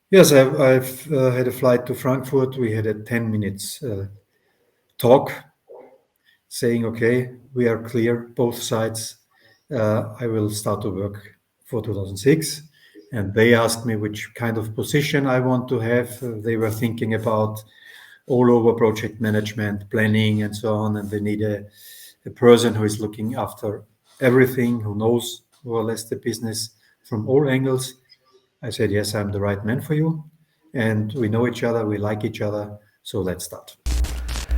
Yes, I've had a flight to Frankfurt. We had a 10 minutes talk saying, okay, we are clear, both sides. I will start to work for 2006. And they asked me which kind of position I want to have. They were thinking about all over project management, planning, and so on. And they need a person who is looking after everything, who knows more or less the business from all angles. I said, yes, I'm the right man for you. And we know each other, we like each other. So let's start.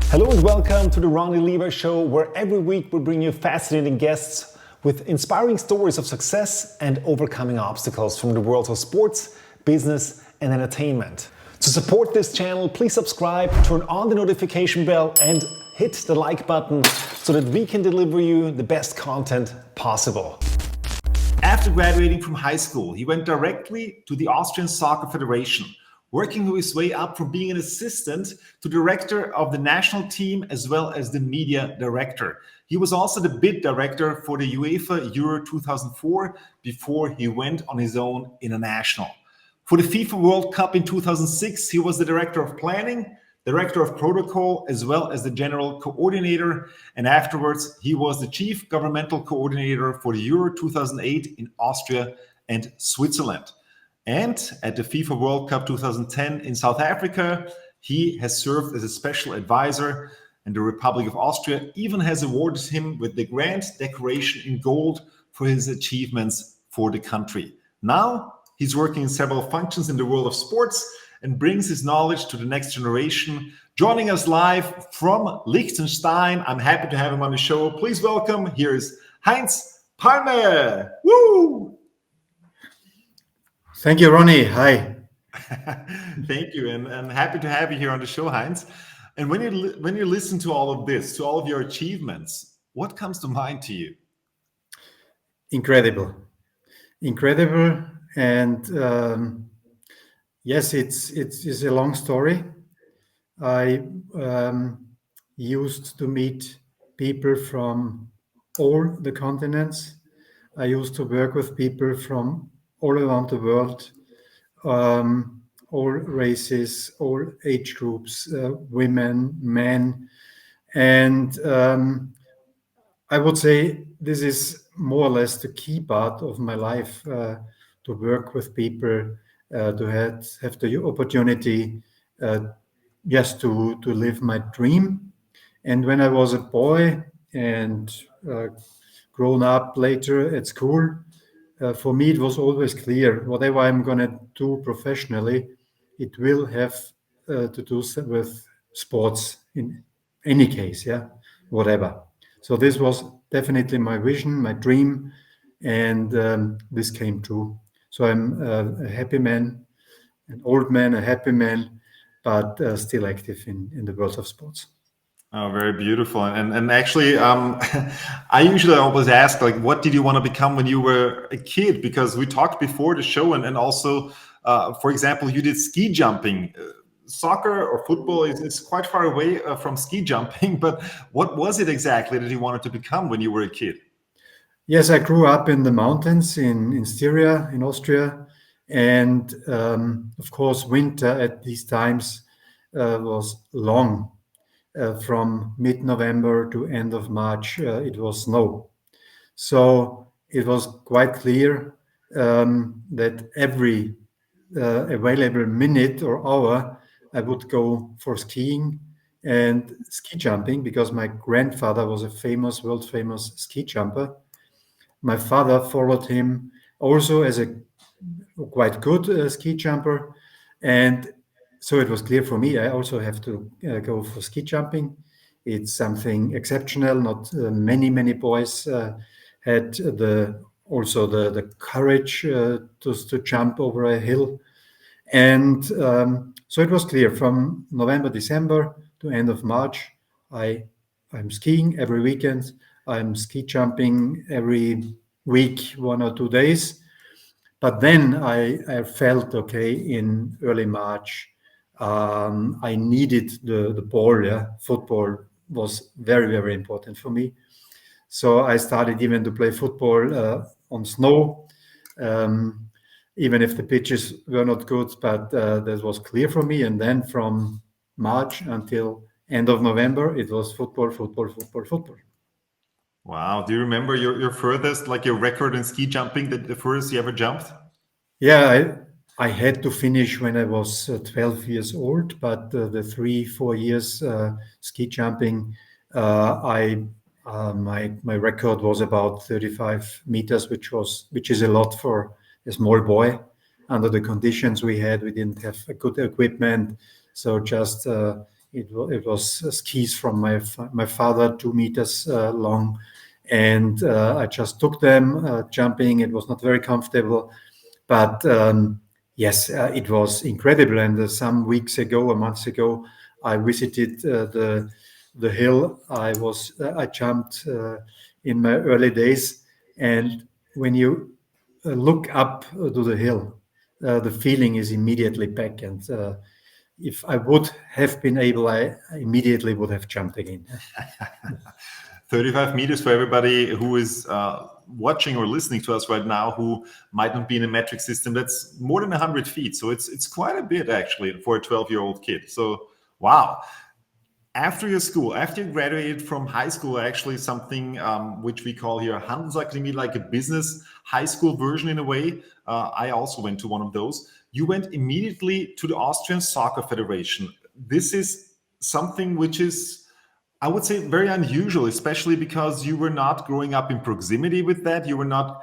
Hello and welcome to the Ronny Leber Show, where every week we bring you fascinating guests with inspiring stories of success and overcoming obstacles from the worlds of sports, business, and entertainment. To support this channel, please subscribe, turn on the notification bell, and hit the like button so that we can deliver you the best content possible. After graduating from high school, he went directly to the Austrian Soccer Federation, working his way up from being an assistant to director of the national team as well as the media director. He was also the bid director for the UEFA Euro 2004 before he went on his own international. For the FIFA World Cup in 2006, he was the director of planning, director of protocol, as well as the general coordinator. And afterwards, he was the chief governmental coordinator for the Euro 2008 in Austria and Switzerland. And at the FIFA World Cup 2010 in South Africa, he has served as a special advisor, and the Republic of Austria even has awarded him with the Grand Decoration in Gold for his achievements for the country. Now, he's working in several functions in the world of sports and brings his knowledge to the next generation. Joining us live from Liechtenstein, I'm happy to have him on the show. Please welcome, here is Heinz Palme. Woo! Thank you, Ronny. Hi. Thank you, and I'm happy to have you here on the show, Heinz. And when you listen to all of this, to all of your achievements, what comes to mind to you? Incredible. And yes, it's a long story. I used to meet people from all the continents. I used to work with people from all around the world, all races, all age groups, women, men. And I would say this is more or less the key part of my life, to work with people, to have the opportunity, yes, to live my dream. And when I was a boy and grown up later at school, for me, it was always clear whatever I'm going to do professionally, it will have to do with sports in any case, yeah, whatever. So this was definitely my vision, my dream, and this came true. So I'm a happy man, an old man, a happy man, but still active in the world of sports. Oh, very beautiful. And actually, I usually always ask, like, what did you want to become when you were a kid? Because we talked before the show, and also, for example, you did ski jumping. Soccer or football is quite far away from ski jumping, but what was it exactly that you wanted to become when you were a kid? Yes, I grew up in the mountains in Styria, in Austria. And of course, winter at these times was long. From mid-November to end of March, it was snow. So it was quite clear that every available minute or hour, I would go for skiing and ski jumping, because my grandfather was a world famous ski jumper. My father followed him also as a quite good ski jumper. And so it was clear for me, I also have to go for ski jumping. It's something exceptional. Not many boys had the courage to jump over a hill. And so it was clear from November, December to end of March, I'm skiing every weekend. I'm ski jumping every week, 1 or 2 days. But then I felt, okay, in early March, I needed the ball. Yeah, football was very important for me. So I started even to play football on snow. even if the pitches were not good, but that was clear for me. And then from March until end of November, it was football, football, football, football. Wow. Do you remember your furthest, like your record in ski jumping, the furthest you ever jumped? Yeah, I had to finish when I was 12 years old, but the 3-4 years ski jumping, my record was about 35 meters, which is a lot for a small boy. Under the conditions we had, we didn't have a good equipment, so just it was skis from my father, 2 meters long, and I just took them jumping. It was not very comfortable, but yes, it was incredible. And some weeks ago, or months ago, I visited the hill I jumped in my early days. And when you look up to the hill, the feeling is immediately back. And if I would have been able, I immediately would have jumped again. 35 meters for everybody who is watching or listening to us right now who might not be in a metric system. That's more than 100 feet. So it's quite a bit actually for a 12-year-old kid. So, wow. After your school, after you graduated from high school, actually something which we call here Handelsakademie, like a business high school version in a way. I also went to one of those. You went immediately to the Austrian Soccer Federation. This is something which is, I would say, very unusual, especially because you were not growing up in proximity with that. You were not,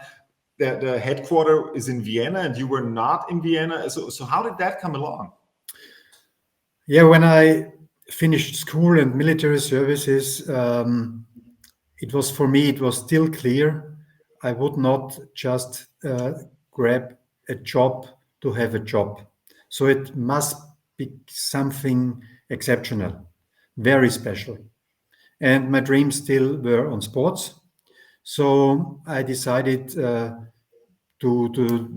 the headquarter is in Vienna and you were not in Vienna. So how did that come along? Yeah, when I finished school and military services, it was still clear I would not just grab a job to have a job. So it must be something exceptional, very special. And my dreams still were on sports. So I decided to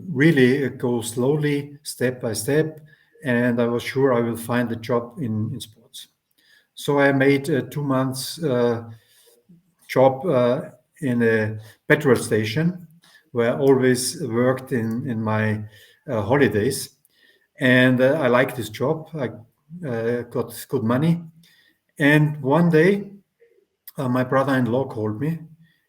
really go slowly, step by step, and I was sure I will find a job in sports. So I made a 2 months job in a petrol station where I always worked in my holidays. And I liked this job. I got good money. And one day, my brother-in-law called me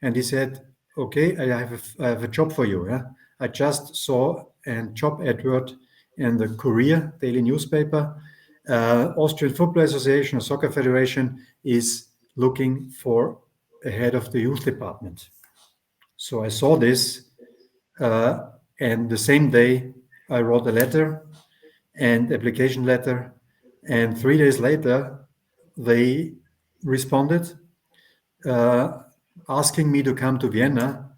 and he said, okay, I have a job for you. Yeah? I just saw a job advert in the Courier daily newspaper. Austrian Football Association or Soccer Federation is looking for a head of the youth department. So I saw this, and the same day I wrote a letter and application letter, and 3 days later they responded asking me to come to Vienna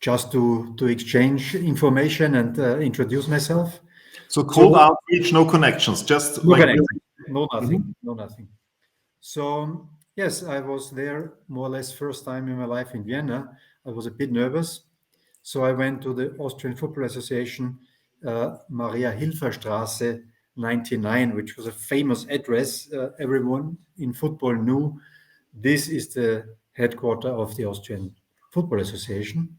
just to exchange information and introduce myself. So cold outreach, no connections, just no like connection, no nothing, no nothing. So yes, I was there more or less first time in my life in Vienna. I was a bit nervous, so I went to the Austrian Football Association, Maria Hilfer Straße 99, which was a famous address. Everyone in football knew this is the headquarters of the Austrian Football Association.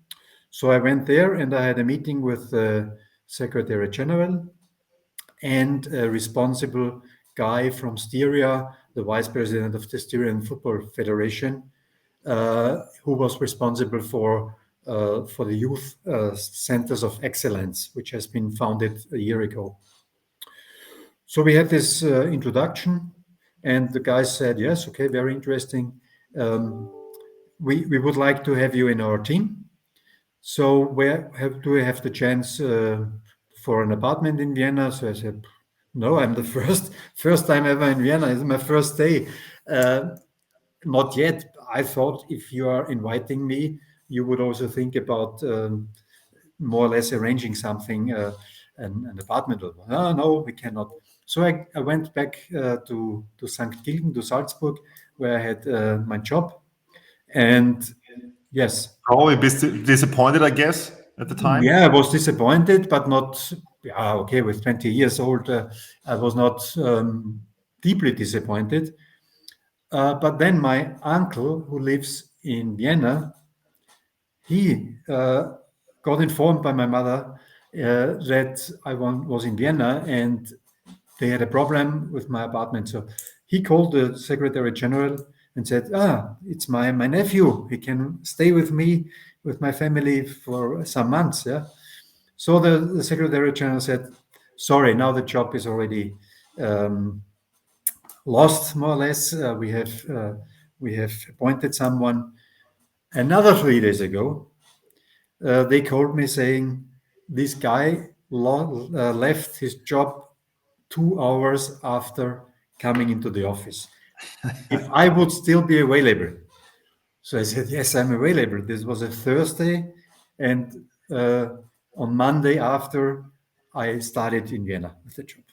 So I went there and I had a meeting with the Secretary General and a responsible guy from Styria, the vice president of the Styrian Football Federation, who was responsible for the youth centers of excellence, which has been founded a year ago. So we had this introduction, and the guy said, yes, okay, very interesting. We would like to have you in our team. So do we have the chance for an apartment in Vienna? So I said, no, I'm the first time ever in Vienna. It's my first day. Not yet. I thought if you are inviting me, you would also think about more or less arranging something, an apartment. No, we cannot. So I went back to St. Gilgen, to Salzburg, where I had my job. And yes. Probably disappointed, I guess, at the time. Yeah, I was disappointed, but not, okay, with 20 years old, I was not deeply disappointed. But then my uncle, who lives in Vienna, he got informed by my mother that I was in Vienna and they had a problem with my apartment. So he called the Secretary General and said, it's my nephew. He can stay with me, with my family for some months. Yeah. So the Secretary General said, sorry, now the job is already lost, more or less. We have appointed someone. Another 3 days ago, they called me saying this guy left his job 2 hours after coming into the office. If I would still be available. So I said, yes, I'm available. This was a Thursday. And on Monday after, I started in Vienna with the job.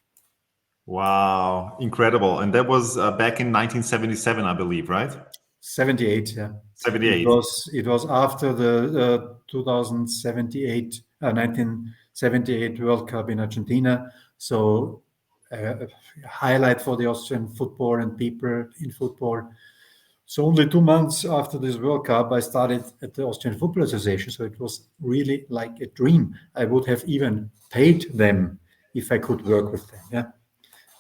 Wow, incredible. And that was back in 1977, I believe, right? 78, yeah. 78. It was after the 1978 World Cup in Argentina. So a highlight for the Austrian football and people in football. So only 2 months after this World Cup, I started at the Austrian Football Association. So it was really like a dream. I would have even paid them if I could work with them. Yeah,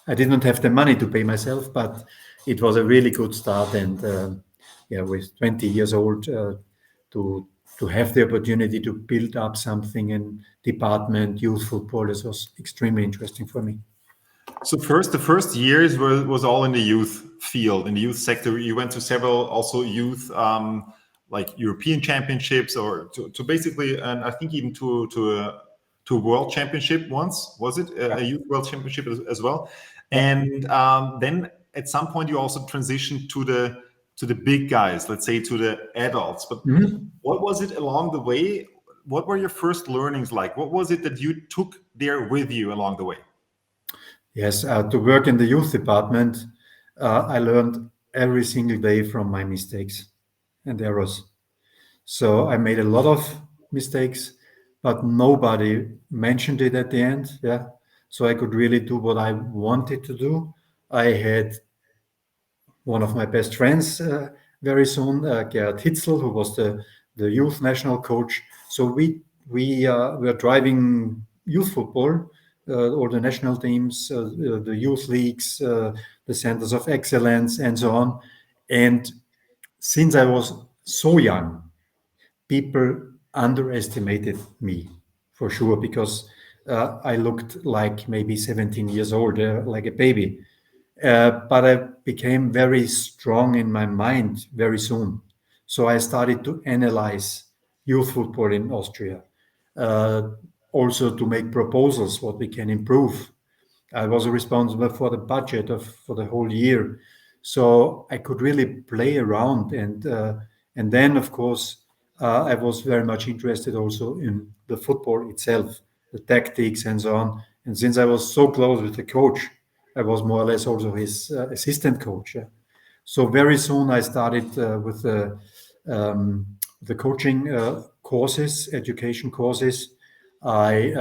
I didn't have the money to pay myself, but it was a really good start. And with 20 years old, to have the opportunity to build up something in department youth football, this was extremely interesting for me. So the first years was all in the youth field, in the youth sector. You went to several also youth like European championships, or to basically, and I think even to a world championship once. Was it a youth world championship as well? And then at some point you also transitioned to the big guys, let's say to the adults. But what was it along the way? What were your first learnings like? What was it that you took there with you along the way? Yes, to work in the youth department, I learned every single day from my mistakes and errors. So I made a lot of mistakes, but nobody mentioned it at the end. Yeah, so I could really do what I wanted to do. I had one of my best friends very soon, Gerhard Hitzel, who was the youth national coach. So we were driving youth football, all the national teams, the youth leagues, the centers of excellence, and so on. And since I was so young, people underestimated me for sure, because I looked like maybe 17 years old, like a baby. But I became very strong in my mind very soon. So I started to analyze youth football in Austria, also to make proposals what we can improve. I was responsible for the budget for the whole year, so I could really play around. And then, of course, I was very much interested also in the football itself, the tactics and so on. And since I was so close with the coach, I was more or less also his assistant coach. Yeah. So very soon I started with the coaching courses, education courses. I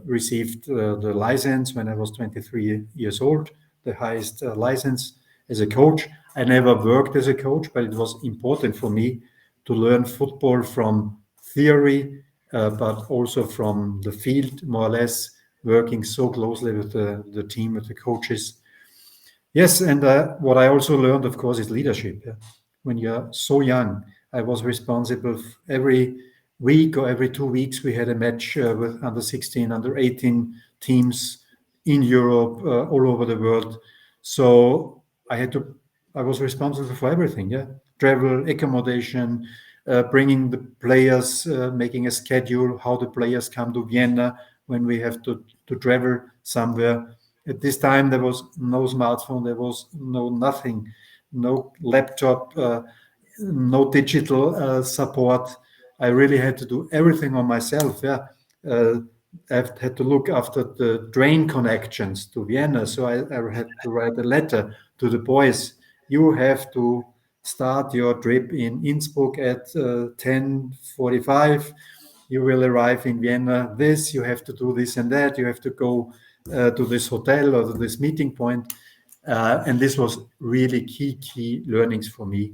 received the license when I was 23 years old, the highest license as a coach. I never worked as a coach, but it was important for me to learn football from theory, but also from the field, more or less, working so closely with the team, with the coaches. Yes, and what I also learned, of course, is leadership. Yeah. When you're so young, I was responsible every week or every 2 weeks. We had a match with under 16, under 18 teams in Europe, all over the world. So I was responsible for everything. Yeah, travel, accommodation, bringing the players, making a schedule, how the players come to Vienna when we have to travel somewhere. At this time, there was no smartphone, there was nothing, no laptop, no digital support. I really had to do everything on myself. Yeah, I've had to look after the train connections to Vienna, so I had to write a letter to the boys. You have to start your trip in Innsbruck at 10:45. You will arrive in Vienna. You have to do this and that. You have to go to this hotel or to this meeting point. And this was really key learnings for me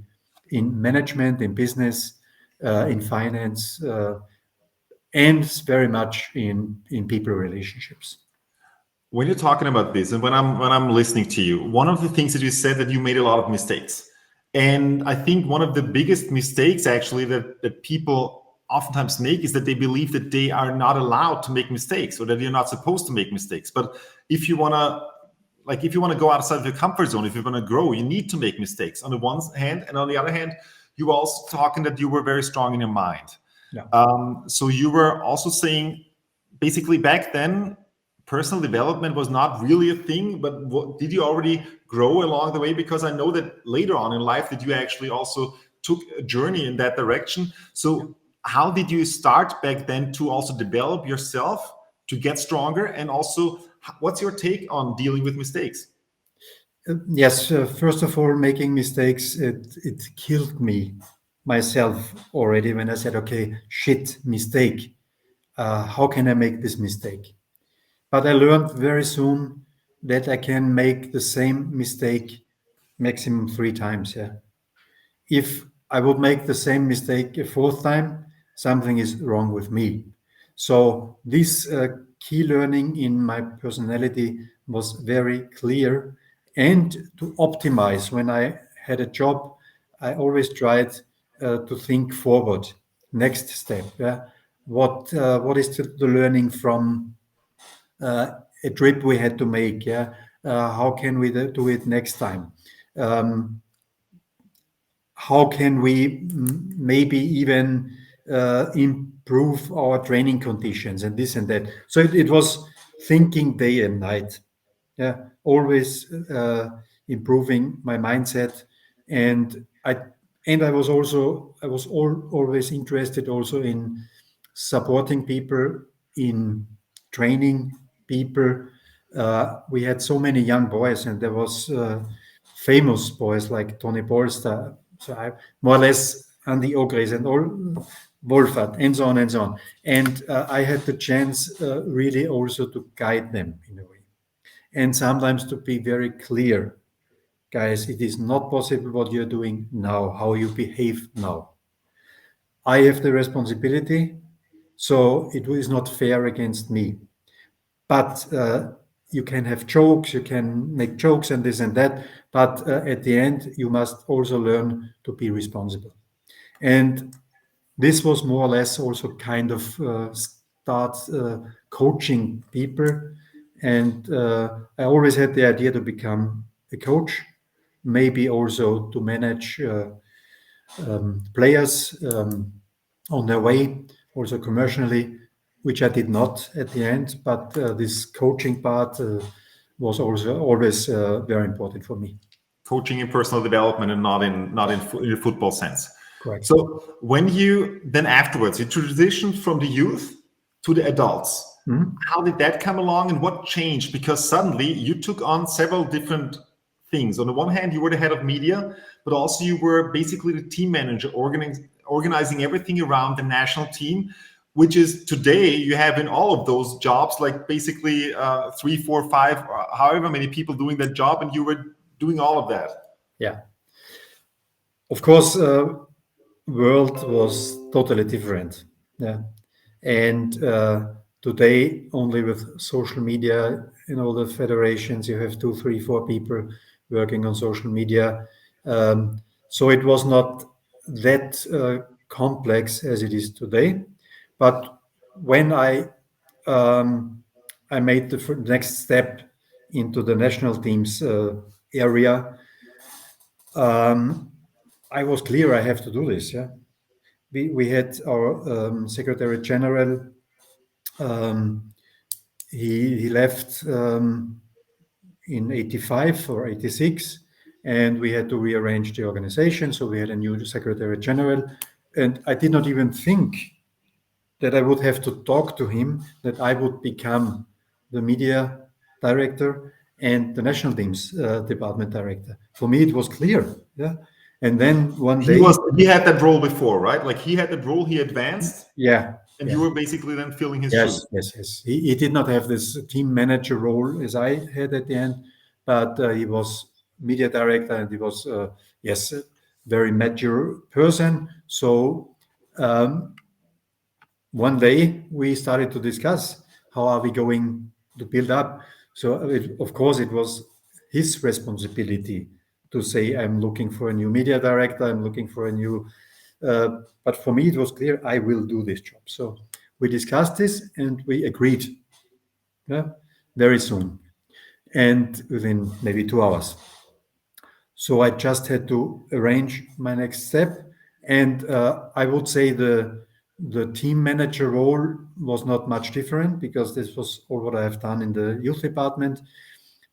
in management, in business, in finance, and very much in people relationships. When you're talking about this, and when I'm listening to you, one of the things that you said that you made a lot of mistakes, and I think one of the biggest mistakes actually that people oftentimes make is that they believe that they are not allowed to make mistakes, or that you're not supposed to make mistakes. But if you want to go outside of your comfort zone, if you want to grow, you need to make mistakes on the one hand, and on the other hand, you were also talking that you were very strong in your mind. Yeah. So you were also saying, basically back then, personal development was not really a thing, but did you already grow along the way? Because I know that later on in life that you actually also took a journey in that direction. So how did you start back then to also develop yourself to get stronger? And also, what's your take on dealing with mistakes? Yes, first of all, making mistakes, it killed me myself already when I said, okay, shit, mistake. How can I make this mistake? But I learned very soon that I can make the same mistake maximum 3 times. Yeah. If I would make the same mistake a fourth time, something is wrong with me. So this key learning in my personality was very clear. And to optimize, when I had a job, I always tried to think forward. Next step. Yeah. What is the learning from a trip we had to make? Yeah. How can we do it next time? How can we maybe even improve our training conditions and this and that? So it was thinking day and night. Yeah, always improving my mindset, and I was always interested also in supporting people, in training people. We had so many young boys, and there was famous boys like Tony Polster, so I more or less Andy Ogres and all Wolfert, and so on and so on. And I had the chance really also to guide them in a way, and sometimes to be very clear, guys, it is not possible what you're doing now, how you behave now. I have the responsibility, so it is not fair against me. But you can have jokes, you can make jokes and this and that, but at the end, you must also learn to be responsible. And this was more or less also kind of start coaching people. And I always had the idea to become a coach, maybe also to manage players on their way, also commercially, which I did not at the end. But this coaching part was also always very important for me. Coaching in personal development and not in a football sense. Correct. So when you then afterwards you transitioned from the youth to the adults, how did that come along and what changed? Because suddenly you took on several different things. On the one hand, you were the head of media, but also you were basically the team manager, organizing everything around the national team, which is today you have in all of those jobs, like basically 3, 4, 5, however many people doing that job, and you were doing all of that. Yeah. Of course, world was totally different. Yeah. And today, only with social media in all the federations, you have 2, 3, 4 people working on social media. So it was not that complex as it is today. But when I made the next step into the national teams area, I was clear I have to do this. Yeah, we had our Secretary General. He left in 85 or 86, and we had to rearrange the organization. So we had a new Secretary General, and I did not even think that I would have to talk to him, that I would become the media director and the national teams department director. For me, it was clear. Yeah. And then one day he had that role before, right? Like he had that role, he advanced. Yeah. And you were basically then filling his Yes, shoes. yes. He did not have this team manager role as I had at the end, but he was media director, and he was yes, a very mature person. So one day we started to discuss how are we going to build up. So of course it was his responsibility to say, I'm looking for a new media director, I'm looking for a new, but for me it was clear I will do this job. So we discussed this and we agreed, yeah, very soon, and within maybe 2 hours. So I just had to arrange my next step. And I would say the team manager role was not much different because this was all what I have done in the youth department.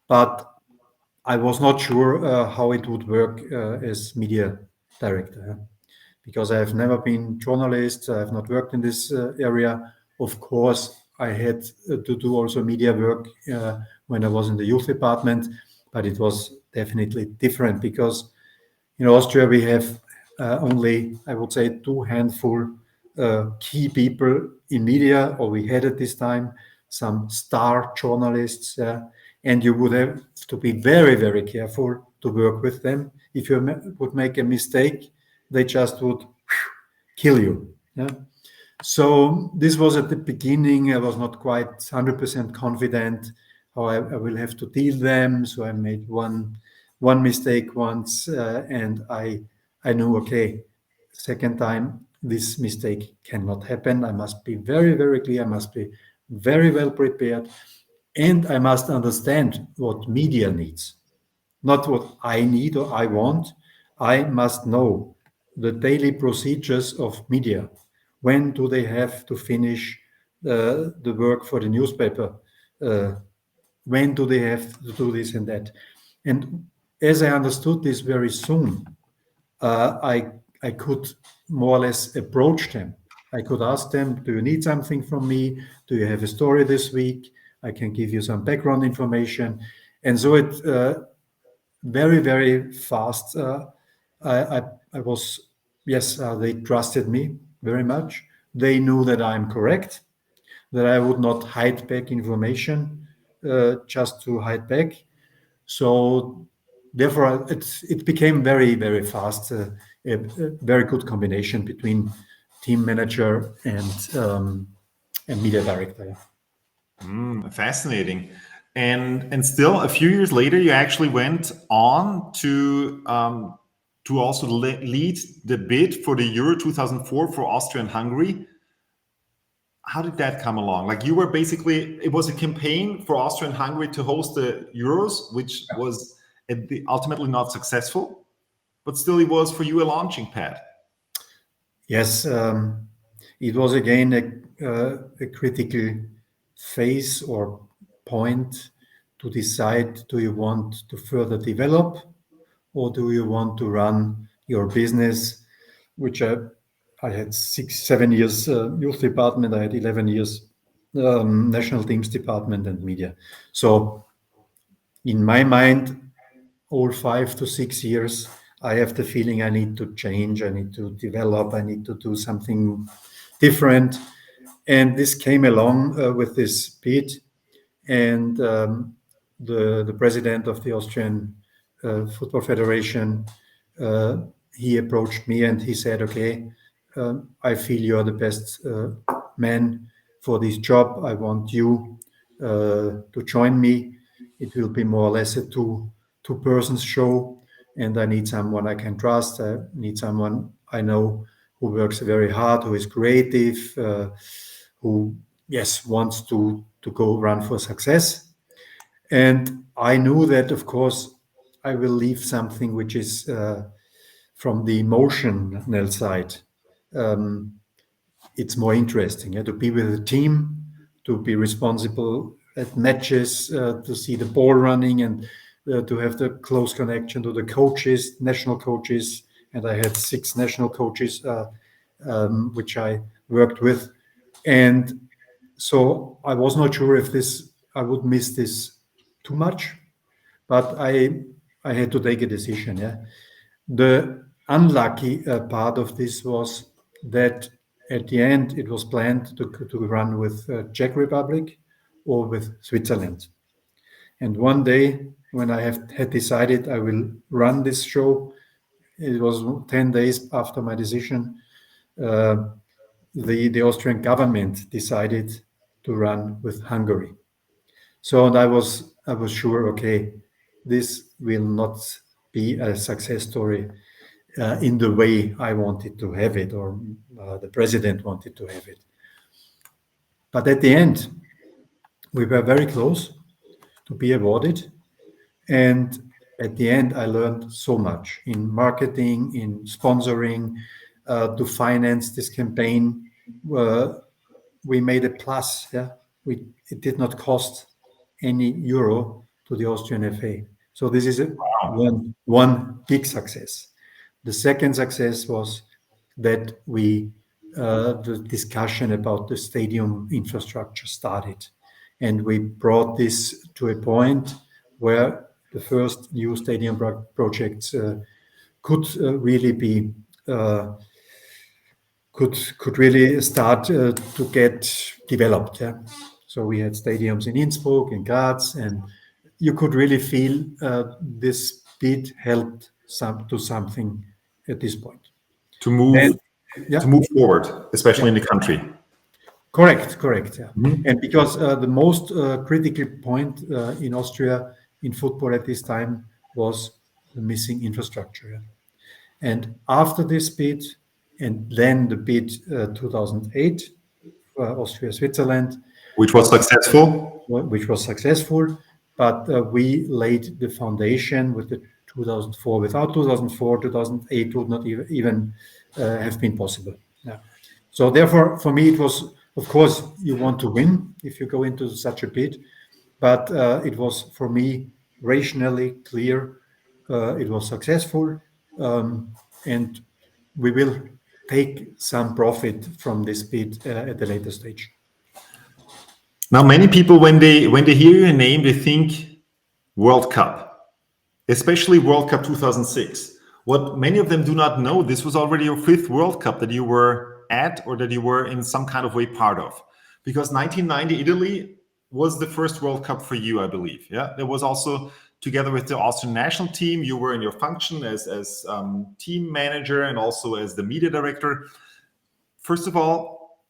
But I was not sure how it would work as media director, because I have never been journalist. I have not worked in this area. Of course, I had to do also media work when I was in the youth department, but it was definitely different because in Austria we have only, I would say, two handful key people in media, or we had at this time some star journalists, and you would have to be very, very careful to work with them. If you would make a mistake, they just would kill you. Yeah? So this was at the beginning. I was not quite 100% confident how I will have to deal them. So I made one mistake once, and I knew, okay, second time this mistake cannot happen. I must be very, very clear. I must be very well prepared, and I must understand what media needs, not what I need or I want. I must know the daily procedures of media. When do they have to finish the work for the newspaper? When do they have to do this and that? And as I understood this very soon, I could more or less approach them. I could ask them, do you need something from me? Do you have a story this week? I can give you some background information. And so it very, very fast. I was, yes, they trusted me very much. They knew that I'm correct, that I would not hide back information just to hide back. So therefore, it became very, very fast a very good combination between team manager and media director. Fascinating. And still, a few years later, you actually went on to also lead the bid for the Euro 2004 for Austria and Hungary. How did that come along? Like, you were basically, it was a campaign for Austria and Hungary to host the Euros, which was ultimately not successful, but still it was for you a launching pad. Yes, it was again a critical phase or point to decide, do you want to further develop or do you want to run your business, which I had 6-7 years youth department, I had 11 years national teams department and media. So in my mind, all 5 to 6 years, I have the feeling I need to change, I need to develop, I need to do something different. And this came along with this bid, and the president of the Austrian Football Federation, he approached me and he said, okay, I feel you're the best man for this job. I want you to join me. It will be more or less a two-persons show, and I need someone I can trust. I need someone I know who works very hard, who is creative, who, yes, wants to go run for success. And I knew that, of course, I will leave something which is from the emotional side. It's more interesting to be with a team, to be responsible at matches, to see the ball running, and to have the close connection to the coaches, national coaches. And I had 6 national coaches which I worked with. And so I was not sure if I would miss this too much, but I had to take a decision. Yeah, the unlucky part of this was that at the end it was planned to run with Czech Republic or with Switzerland. And one day when I had decided I will run this show, it was 10 days after my decision. the Austrian government decided to run with Hungary. So, and I was sure, okay, this will not be a success story in the way I wanted to have it, or the president wanted to have it. But at the end, we were very close to be awarded. And at the end, I learned so much in marketing, in sponsoring, to finance this campaign. We made a plus. Yeah, it did not cost any euro to the Austrian FA. So this is one big success. The second success was that the discussion about the stadium infrastructure started, and we brought this to a point where the first new stadium projects could really be could really start to get developed. Yeah? So we had stadiums in Innsbruck, in Graz, and you could really feel this bid helped to something at this point. To move Yeah. to move forward, especially in the country. Correct. Yeah. And because the most critical point in Austria in football at this time was the missing infrastructure. Yeah. And after this bid, and then the bid 2008 for Austria-Switzerland, Which was successful. But we laid the foundation with the 2004. Without 2004, 2008 would not even have been possible. Yeah. So therefore, for me, it was, of course, you want to win if you go into such a bid, but it was, for me, rationally clear. It was successful, and we will take some profit from this bid at a later stage. Now, many people, when they hear your name, they think World Cup, especially World Cup 2006. What many of them do not know, this was already your fifth World Cup that you were at, or that you were in some kind of way part of. Because 1990 Italy was the first World Cup for you, I believe. Yeah, there was also, together with the Austrian national team, you were in your function as team manager and also as the media director. First of all,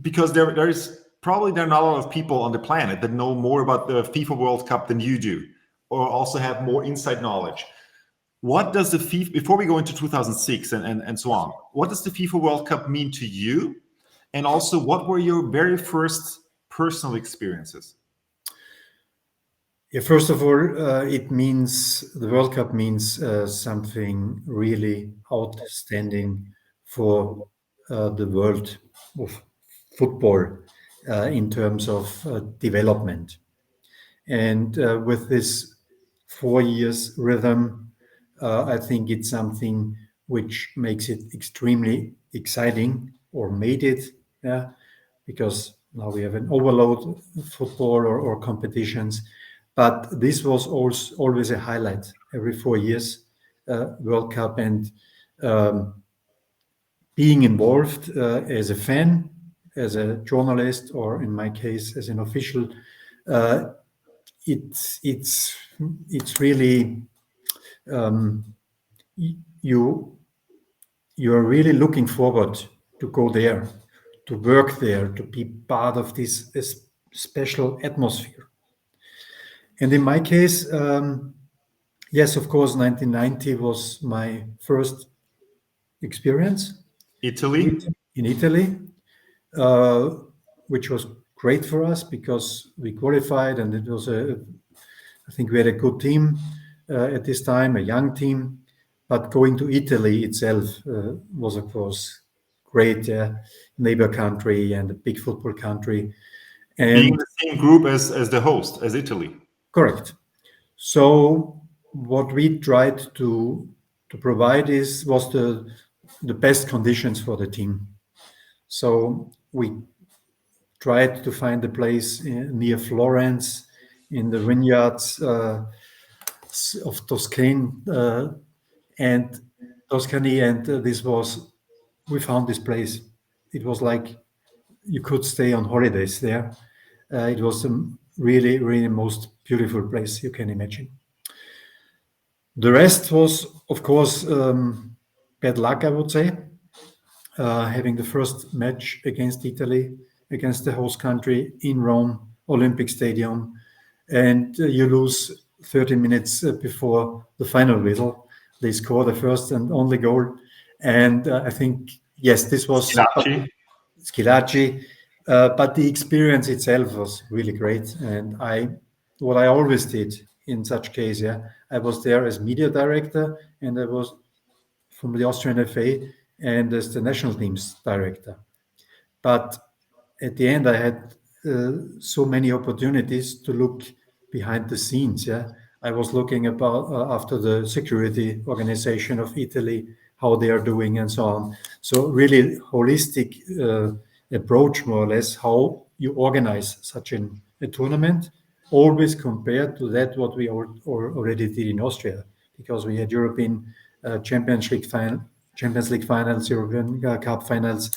because there are not a lot of people on the planet that know more about the FIFA World Cup than you do, or also have more inside knowledge. What does the FIFA, before we go into 2006 and so on, what does the FIFA World Cup mean to you? And also, what were your very first personal experiences? Yeah, first of all, the World Cup means something really outstanding for the world of football in terms of development. And with this 4 years rhythm, I think it's something which makes it extremely exciting, or made it, yeah, because now we have an overload of football or competitions. But this was also always a highlight every 4 years, World Cup, and being involved as a fan, as a journalist, or in my case as an official, it's really you are really looking forward to go there, to work there, to be part of this special atmosphere. And in my case, yes, of course, 1990 was my first experience. Italy? In Italy, which was great for us because we qualified, and it was I think we had a good team at this time, a young team. But going to Italy itself was, of course, great. Neighbor country and a big football country. And being in the same group as the host, as Italy. Correct. So what we tried to provide was the best conditions for the team. So we tried to find a place near Florence, in the vineyards of Tuscany, and we found this place. It was like you could stay on holidays there. It was really, really most beautiful place you can imagine. The rest was, of course, bad luck, I would say. having the first match against Italy, against the host country in Rome, Olympic Stadium, and you lose 30 minutes before the final whistle. They score the first and only goal. And I think, yes, this was Schilacci, but the experience itself was really great. And what I always did in such case, I was there as media director, and I was from the Austrian FA and as the national team's director. But at the end, I had so many opportunities to look behind the scenes. I was looking about after the security organization of Italy, how they are doing, and so on. So really holistic approach, more or less, how you organize such a tournament, always compared to that what we already did in Austria, because we had European Champions League finals, European Cup finals.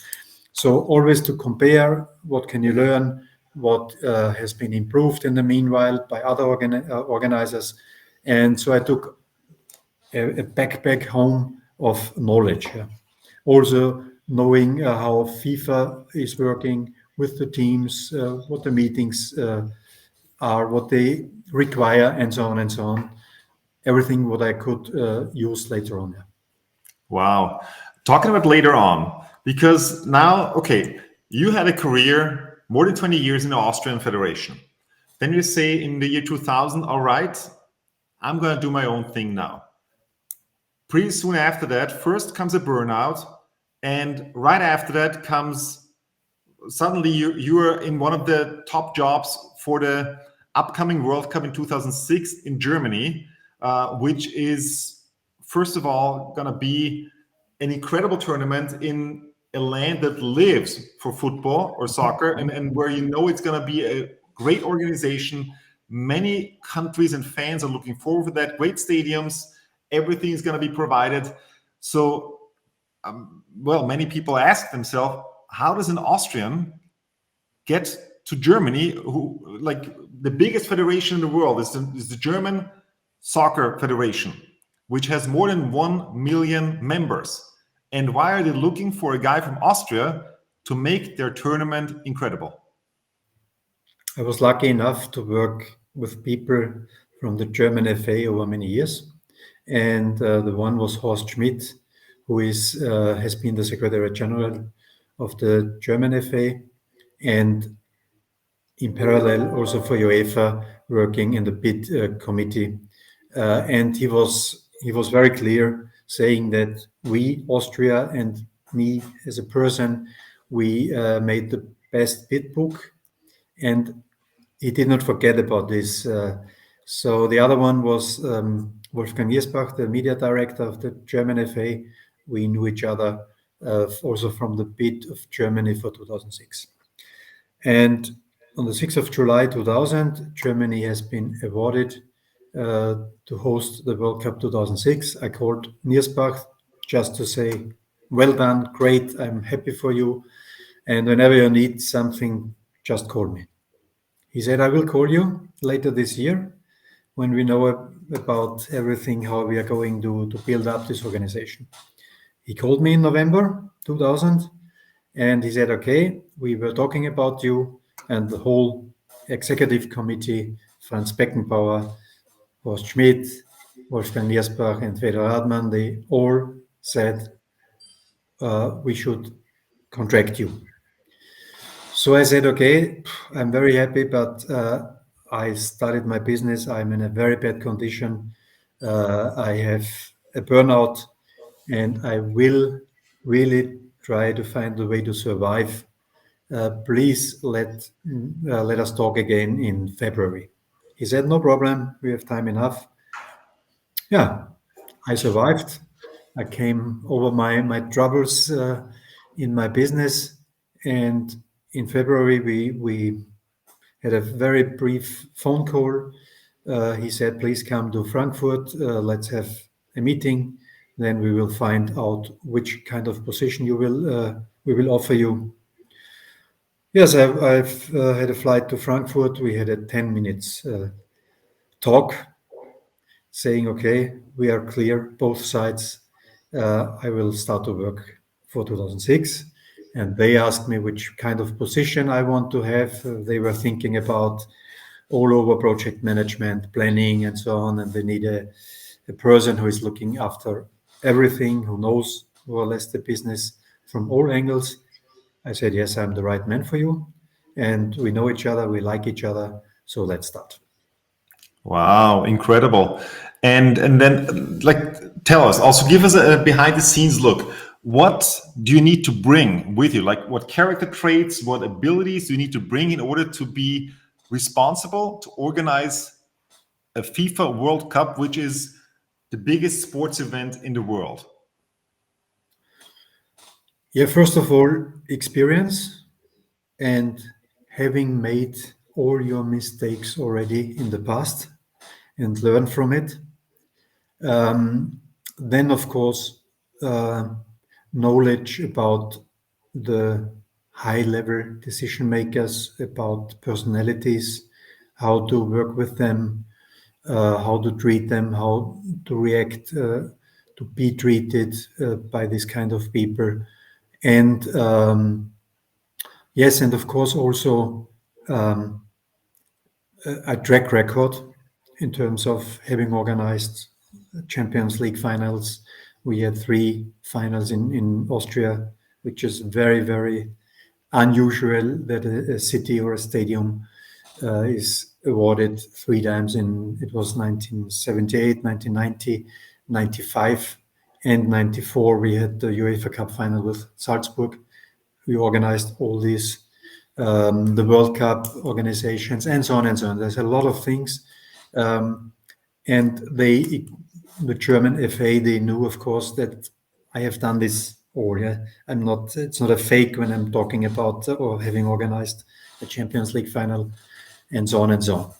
So always to compare, what can you learn, what has been improved in the meanwhile by other organizers. And so I took a backpack home of knowledge. Also knowing how FIFA is working with the teams, what the meetings are, what they require, and so on and so on. Everything what I could use later on. Wow. Talking about later on, because now, okay, you had a career more than 20 years in the Austrian Federation. Then you say in the year 2000, all right, I'm going to do my own thing now. Pretty soon after that, first comes a burnout. And right after that comes, suddenly you are in one of the top jobs for the upcoming World Cup in 2006 in Germany, which is, first of all, going to be an incredible tournament in a land that lives for football or soccer, and where you know it's going to be a great organization. Many countries and fans are looking forward to that. Great stadiums, everything is going to be provided. So, well, many people ask themselves, how does an Austrian get to Germany, who, like, the biggest federation in the world is the German Soccer Federation, which has more than 1 million members. And why are they looking for a guy from Austria to make their tournament incredible? I was lucky enough to work with people from the German FA over many years. And the one was Horst Schmidt, who has been the Secretary General of the German FA, and in parallel also for UEFA, working in the bid committee. And he was very clear, saying that we, Austria, and me as a person, we made the best bid book, and he did not forget about this. So the other one was Wolfgang Niersbach, the media director of the German FA. We knew each other also from the bid of Germany for 2006. And on the 6th of July 2000, Germany has been awarded to host the World Cup 2006. I called Niersbach just to say, well done, great, I'm happy for you. And whenever you need something, just call me. He said, I will call you later this year when we know about everything, how we are going to build up this organization. He called me in November 2000 and he said, okay, we were talking about you, and the whole executive committee, Franz Beckenbauer, Horst Schmidt, Wolfgang Niersbach, and Fedor Radman, they all said we should contract you. So I said, okay, I'm very happy, but I started my business. I'm in a very bad condition. I have a burnout, and I will really try to find a way to survive. Please let us talk again in February. He said, no problem. We have time enough. Yeah, I survived. I came over my troubles in my business, and in February we had a very brief phone call. He said, please come to Frankfurt, let's have a meeting, then we will find out which kind of position we will offer you. Yes, I've had a flight to Frankfurt. We had a 10 minutes talk saying, okay, we are clear, both sides. I will start to work for 2006. And they asked me which kind of position I want to have. They were thinking about all over project management, planning, and so on. And they need a person who is looking after everything, who knows more or less the business from all angles. I said, yes, I'm the right man for you. And we know each other, we like each other. So let's start. Wow, incredible. And then like tell us, also give us a behind the scenes look. What do you need to bring with you? Like what character traits, what abilities do you need to bring in order to be responsible to organize a FIFA World Cup, which is the biggest sports event in the world? Yeah, first of all, experience and having made all your mistakes already in the past and learn from it. Then, of course, knowledge about the high-level decision makers, about personalities, how to work with them, how to treat them, how to react to be treated by this kind of people. And yes, and of course also a track record in terms of having organized Champions League finals. We had 3 finals in Austria, which is very, very unusual that a city or a stadium is awarded 3 times it was 1978, 1990, 95, and 94. We had the UEFA Cup final with Salzburg. We organized all these, the World Cup organizations, and so on and so on. There's a lot of things. And the German FA, they knew, of course, that I have done this all. Yeah, it's not a fake when I'm talking about or having organized a Champions League final, and so on and so on.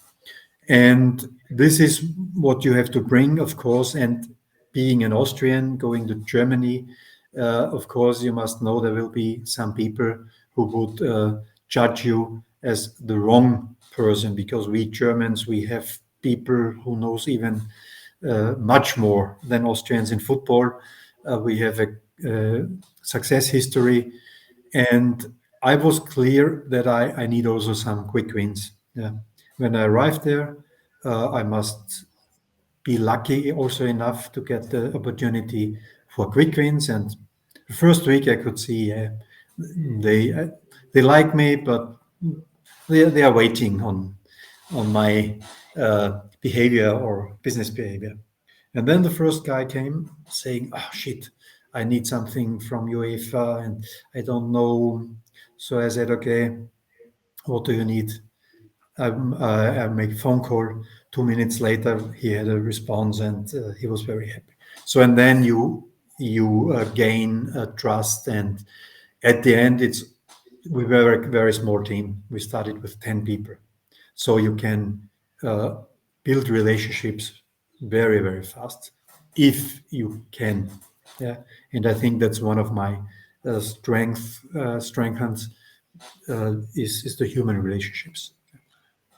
And this is what you have to bring, of course. And being an Austrian going to Germany, of course, you must know there will be some people who would judge you as the wrong person, because we Germans, we have people who knows even much more than Austrians in football. We have a success history, and I was clear that I need also some quick wins. Yeah. When I arrived there, I must be lucky also enough to get the opportunity for quick wins. And the first week I could see they like me, but they are waiting on my behavior or business behavior. And then the first guy came saying, "Oh shit, I need something from UEFA, and I don't know." So I said, "Okay, what do you need?" I make a phone call. 2 minutes later, he had a response, and he was very happy. So, and then you gain trust, and at the end, we were a very small team. We started with 10 people, so you can build relationships very, very fast if you can. Yeah, and I think that's one of my strengths is the human relationships.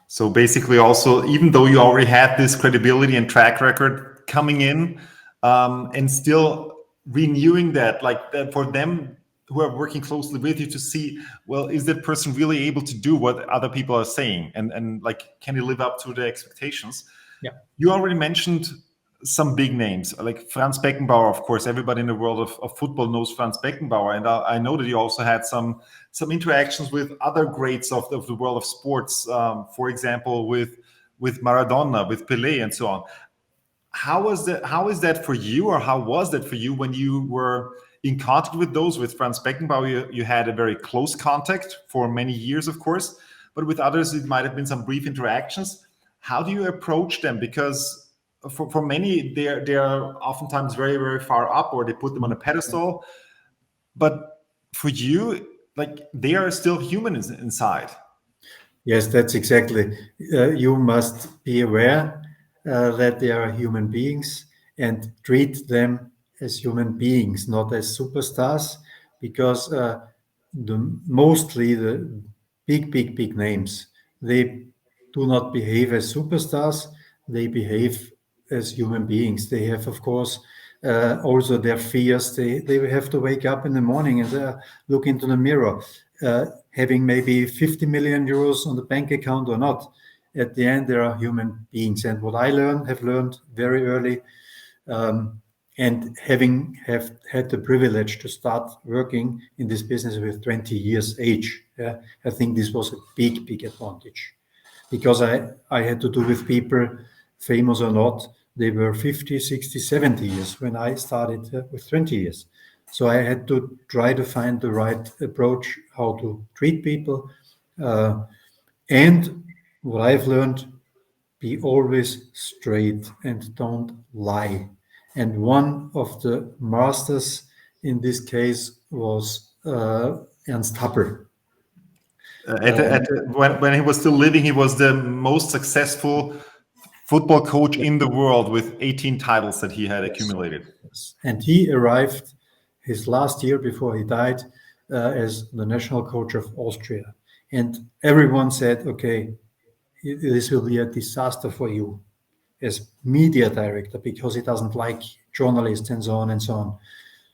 So basically, also, even though you already had this credibility and track record coming in, and still renewing that, for them who are working closely with you to see, well, is that person really able to do what other people are saying, and like, can he live up to the expectations? Yeah, you already mentioned some big names like Franz Beckenbauer. Of course, everybody in the world of football knows Franz Beckenbauer, and I know that you also had some interactions with other greats of the world of sports. For example, with Maradona, with Pelé, and so on. How is that for you, or how was that for you when you were in contact with those? With Franz Beckenbauer, you had a very close contact for many years, of course, but with others, it might have been some brief interactions. How do you approach them? Because for many, they're oftentimes very, very far up, or they put them on a pedestal. But for you, like, they are still human inside. Yes, that's exactly. You must be aware that they are human beings and treat them as human beings, not as superstars, because mostly the big names, they do not behave as superstars. They behave as human beings. They have, of course, also their fears. They have to wake up in the morning and look into the mirror, having maybe 50 million euros on the bank account or not. At the end, there are human beings. And what I have learned very early, and have had the privilege to start working in this business with 20 years age, I think this was a big advantage, because I had to do with people, famous or not. They were 50, 60, 70 years when I started with 20 years. So I had to try to find the right approach, how to treat people. And what I've learned, be always straight and don't lie. And one of the masters in this case was Ernst Happel. When he was still living, he was the most successful football coach in the world with 18 titles that he had accumulated. Yes. And he arrived his last year before he died as the national coach of Austria. And everyone said, okay, this will be a disaster for you as media director, because he doesn't like journalists and so on and so on.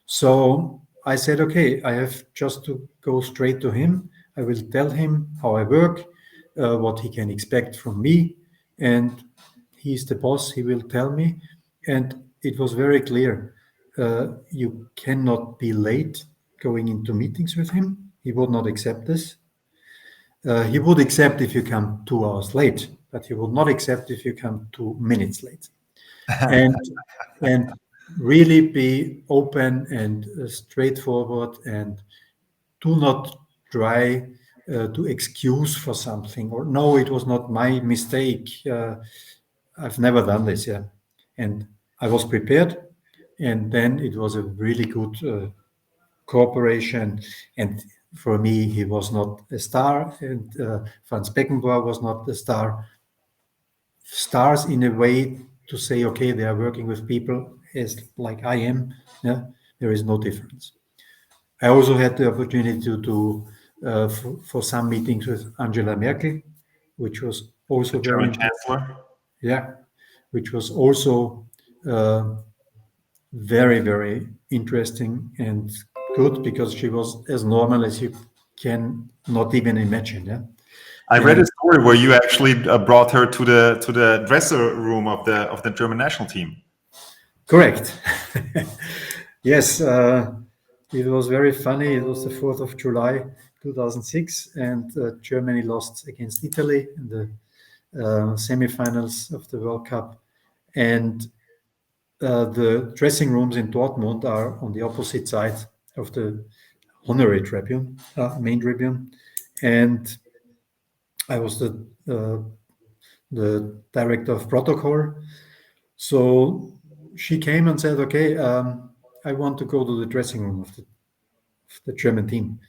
So I said, okay, I have just to go straight to him. I will tell him how I work, what he can expect from me, and he's the boss. He will tell me. And it was very clear. You cannot be late going into meetings with him. He would not accept this. He would accept if you come 2 hours late, but he would not accept if you come 2 minutes late. and really be open and straightforward, and do not try to excuse for something, or no, it was not my mistake. I've never done this, and I was prepared, and then it was a really good cooperation. And for me, he was not a star, and Franz Beckenbauer was not a star. Stars in a way to say, okay, they are working with people as like I am. Yeah, there is no difference. I also had the opportunity to do for some meetings with Angela Merkel, which was also very German Chancellor. Yeah, which was also very interesting and good, because she was as normal as you can not even imagine. Yeah, I read a story where you actually brought her to the dresser room of the German national team. Correct. Yes, it was very funny. It was the 4th of July 2006, and Germany lost against Italy in the semifinals of the World Cup. And the dressing rooms in Dortmund are on the opposite side of the honorary tribune, main tribune. And I was the director of protocol. So she came and said, okay, I want to go to the dressing room of the German team.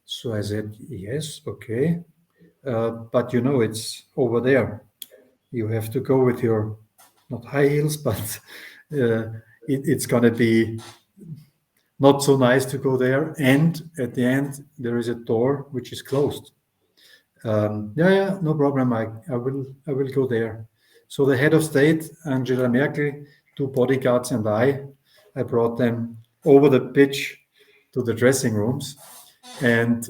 So I said, yes, okay. But it's over there. You have to go with your, not high heels, but it's going to be not so nice to go there. And at the end, there is a door which is closed. No problem. I will go there. So the head of state, Angela Merkel, 2 bodyguards, and I brought them over the pitch to the dressing rooms, and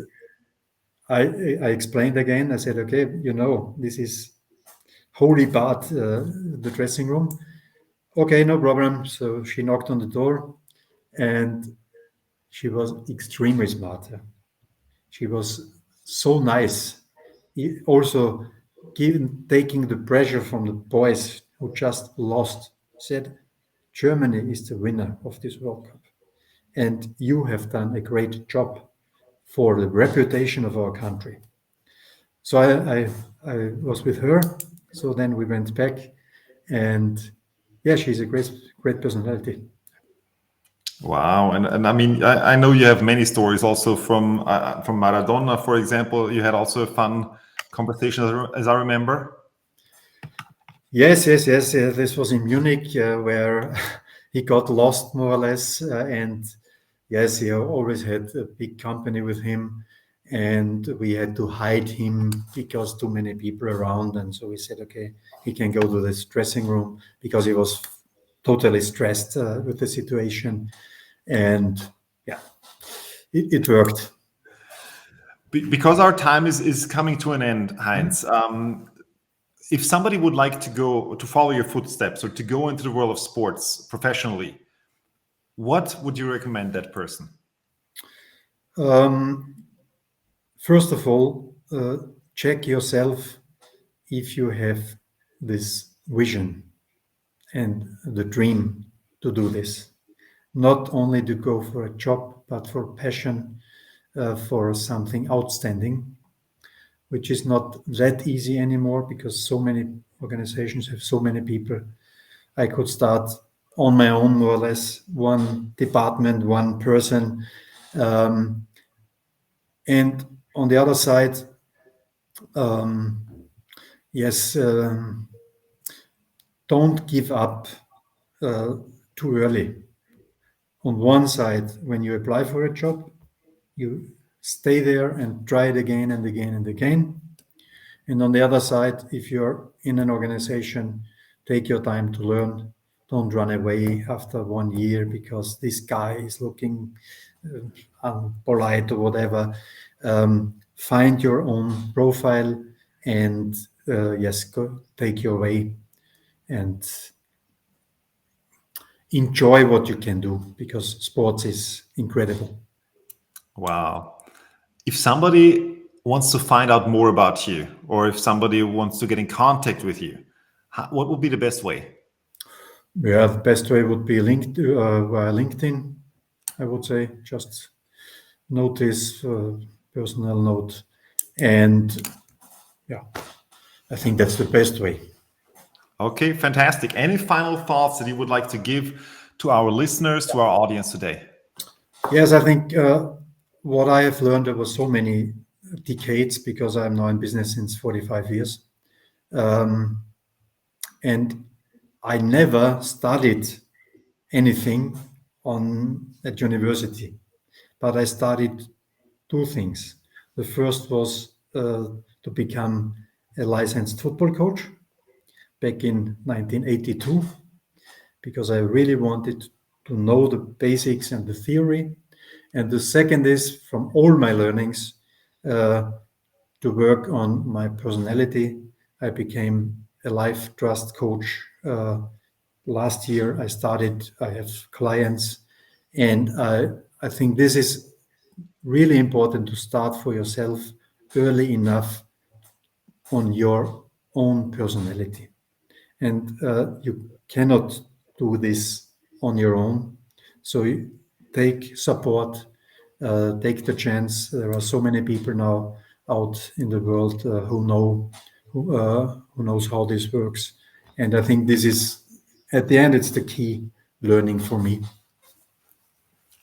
I explained again. I said, okay, this is holy bath, the dressing room. Okay, no problem. So she knocked on the door, and she was extremely smart. She was so nice. Also, taking the pressure from the boys who just lost, said, Germany is the winner of this World Cup, and you have done a great job for the reputation of our country. So I was with her. So then we went back, and she's a great personality. Wow, and I mean, I know you have many stories also from Maradona, for example. You had also a fun conversation, as I remember. Yes. This was in Munich, where he got lost more or less, and yes, he always had a big company with him, and we had to hide him because too many people around, and so we said, okay, he can go to this dressing room, because he was totally stressed with the situation. And yeah, it worked. Because our time is coming to an end, Heinz. If somebody would like to follow your footsteps or to go into the world of sports professionally, what would you recommend that person? First of all, check yourself if you have this vision and the dream to do this. Not only to go for a job, but for passion, for something outstanding, which is not that easy anymore because so many organizations have so many people. I could start on my own, more or less, one department, one person. And on the other side, don't give up too early. On one side, when you apply for a job, you stay there and try it again and again and again. And on the other side, if you're in an organization, take your time to learn. Don't run away after 1 year because this guy is looking unpolite or whatever. Find your own profile and go take your way and enjoy what you can do because sports is incredible. Wow. If somebody wants to find out more about you, or if somebody wants to get in contact with you, what would be the best way? Yeah, the best way would be via LinkedIn, I would say. Just notice, personal note. And yeah, I think that's the best way. Okay, fantastic. Any final thoughts that you would like to give to our listeners, to our audience today? Yes, I think what I have learned over so many decades, because I'm now in business since 45 years. And I never studied anything at university, but I studied two things. The first was to become a licensed football coach back in 1982, because I really wanted to know the basics and the theory. And the second is, from all my learnings, to work on my personality. I became a life trust coach. Last year I have clients, and I think this is really important to start for yourself early enough on your own personality. And you cannot do this on your own. So you take support, take the chance. There are so many people now out in the world who knows how this works. And I think this is, at the end, it's the key learning for me.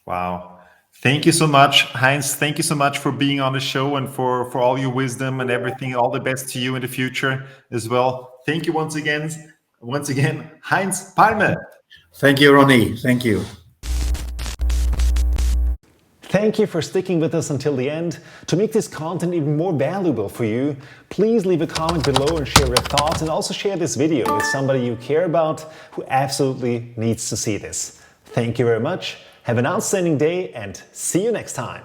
Wow. Thank you so much, Heinz. Thank you so much for being on the show and for all your wisdom and everything. All the best to you in the future as well. Thank you once again, Heinz Palme. Thank you, Ronny. Thank you. Thank you for sticking with us until the end. To make this content even more valuable for you, please leave a comment below and share your thoughts, and also share this video with somebody you care about who absolutely needs to see this. Thank you very much. Have an outstanding day and see you next time.